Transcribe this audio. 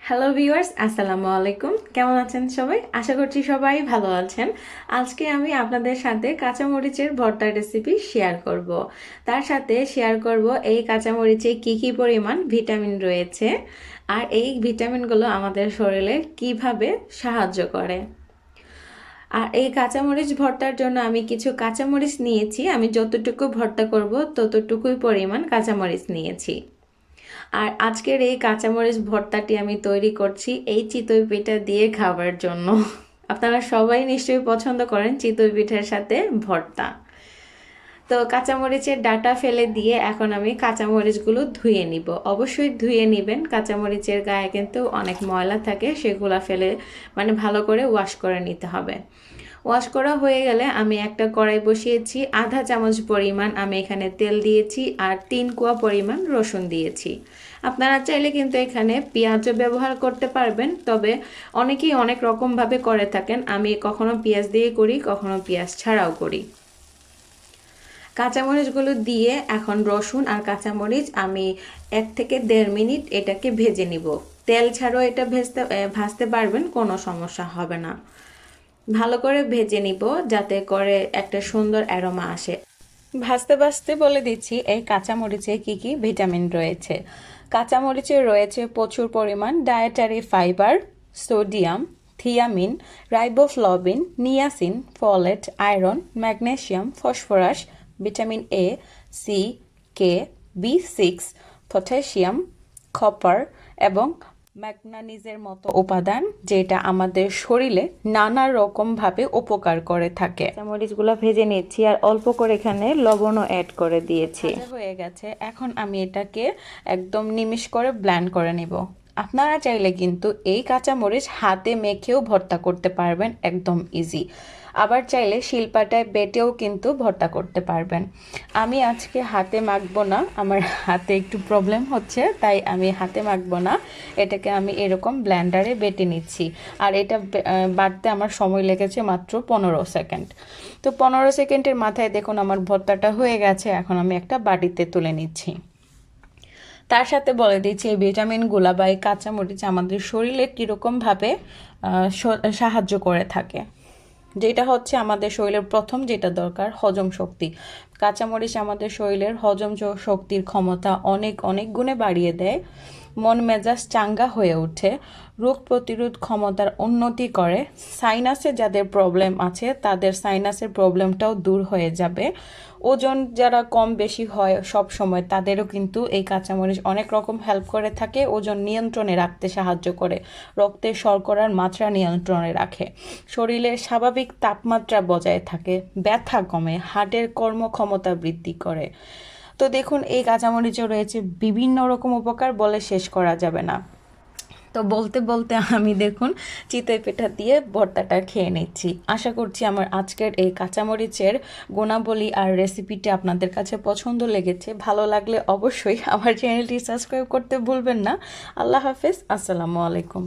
Hello viewers, আসসালামু আলাইকুম। কেমন আছেন সবাই? আশা করছি সবাই ভালো আছেন। আজকে আমি আপনাদের সাথে কাঁচামরিচের ভর্তার রেসিপি শেয়ার করব। তার সাথে শেয়ার করব এই কাঁচামরিচে কী কী পরিমাণ ভিটামিন রয়েছে আর এই ভিটামিনগুলো আমাদের শরীরে কিভাবে সাহায্য করে। আর এই কাঁচামরিচ ভর্তার জন্য আমি কিছু কাঁচামরিচ নিয়েছি। আমি যতটুকু ভর্তা করব ততটুকুই পরিমাণ কাঁচামরিচ নিয়েছি। আর আজকের এই কাঁচামরিচ ভর্তাটি আমি তৈরি করছি এই চিতই পিঠা দিয়ে খাবার জন্য। আপনারা সবাই নিশ্চয়ই পছন্দ করেন চিতই পিঠার সাথে ভর্তা। তো কাঁচামরিচের ডাটা ফেলে দিয়ে এখন আমি কাঁচামরিচগুলো ধুয়ে নিব। অবশ্যই ধুয়ে নেবেন, কাঁচামরিচের গায়ে কিন্তু অনেক ময়লা থাকে, সেগুলো ফেলে ভালো করে ওয়াশ করে নিতে হবে। ওয়াশ করা হয়ে গেলে আমি একটা কড়াই বসিয়েছি, আধা চামচ পরিমাণ আমি এখানে তেল দিয়েছি আর 3 কোয়া পরিমাণ রসুন দিয়েছি। আপনারা চাইলে কিন্তু এখানে পেঁয়াজও ব্যবহার করতে পারবেন, তবে অনেকেই অনেক রকমভাবে করে থাকেন। আমি কখনো পেঁয়াজ দিয়ে করি, কখনো পেঁয়াজ ছাড়াও করি। কাঁচামরিচগুলো দিয়ে এখন রসুন আর কাঁচামরিচ আমি 1 থেকে 1.5 মিনিট এটাকে ভেজে নিব। তেল ছাড়াও এটা ভাজতে পারবেন, কোনো সমস্যা হবে না। ভালো করে ভেজে নিব যাতে করে একটা সুন্দর অ্যারোমা আসে। ভাজতে ভাজতে বলে দিচ্ছি এই কাঁচামরিচে কি কি ভিটামিন রয়েছে। কাঁচামরিচে রয়েছে প্রচুর পরিমাণ dietary fibre, sodium, thiamine, riboflavin, niacin, folate, iron, magnesium, phosphorus, vitamin A, C, K, বি6, পটাশিয়াম, কপার এবং ম্যাগনেসিয়ামের মতো উপাদান, যেটা আমাদের শরীরে নানা রকমভাবে উপকার করে থাকে। মরিচগুলো ভেজে নিচ্ছি আর অল্প করে এখানে লবণও অ্যাড করে দিয়েছি। হয়ে গেছে, এখন আমি এটাকে একদম নিমিষ করে ব্লেন্ড করে নিব। আপনারা চাইলে কিন্তু এই কাঁচামরিচ হাতে মেখেও ভর্তা করতে পারবেন, একদম ইজি। আবার চাইলে শিলপাটায় বেটেও কিন্তু ভর্তা করতে পারবেন। আমি আজকে হাতে মাখবো না, আমার হাতে একটু প্রবলেম হচ্ছে, তাই আমি হাতে মাখবো না। এটাকে আমি এরকম ব্লেন্ডারে বেটে নিচ্ছি। আর এটা বাটতে আমার সময় লেগেছে মাত্র 15 সেকেন্ড। তো 15 সেকেন্ডের মাথায় দেখুন আমার ভর্তাটা হয়ে গেছে। এখন আমি একটা বাটিতে তুলে নিচ্ছি। তার সাথে বলে দিচ্ছি এই ভিটামিনগুলো বা এই কাঁচামরিচ আমাদের শরীরে কীরকমভাবে সাহায্য করে থাকে। যেটা হচ্ছে আমাদের শরীরের প্রথম যেটা দরকার, হজম শক্তি। কাঁচামরিচ আমাদের শরীরের হজম শক্তির ক্ষমতা অনেক অনেক গুণে বাড়িয়ে দেয়। মন মেজাজ চাঙ্গা হয়ে ওঠে, রোগ প্রতিরোধ ক্ষমতার উন্নতি করে। সাইনাসে যাদের প্রবলেম আছে তাদের সাইনাসের প্রবলেমটাও দূর হয়ে যাবে। ওজন যারা কম বেশি হয় সব সময়, তাদেরও কিন্তু এই কাঁচামরিচ অনেক রকম হেল্প করে থাকে। ওজন নিয়ন্ত্রণে রাখতে সাহায্য করে, রক্তের শর্করার মাত্রা নিয়ন্ত্রণে রাখে, শরীরের স্বাভাবিক তাপমাত্রা বজায় থাকে, ব্যথা কমে, হার্টের কর্মক্ষমতা বৃদ্ধি করে। তো দেখুন এই কাঁচামরিচে রয়েছে বিভিন্ন রকম উপকার, বলে শেষ করা যাবে না। তো বলতে বলতে আমি দেখুন চিতই পিঠা দিয়ে ভর্তাটা খেয়ে নিচ্ছি। আশা করছি আমার আজকের এই কাঁচামরিচের গুণাবলী আর রেসিপিটি আপনাদের কাছে পছন্দ লেগেছে। ভালো লাগলে অবশ্যই আমার চ্যানেলটি সাবস্ক্রাইব করতে ভুলবেন না। আল্লাহ হাফেজ, আসসালামু আলাইকুম।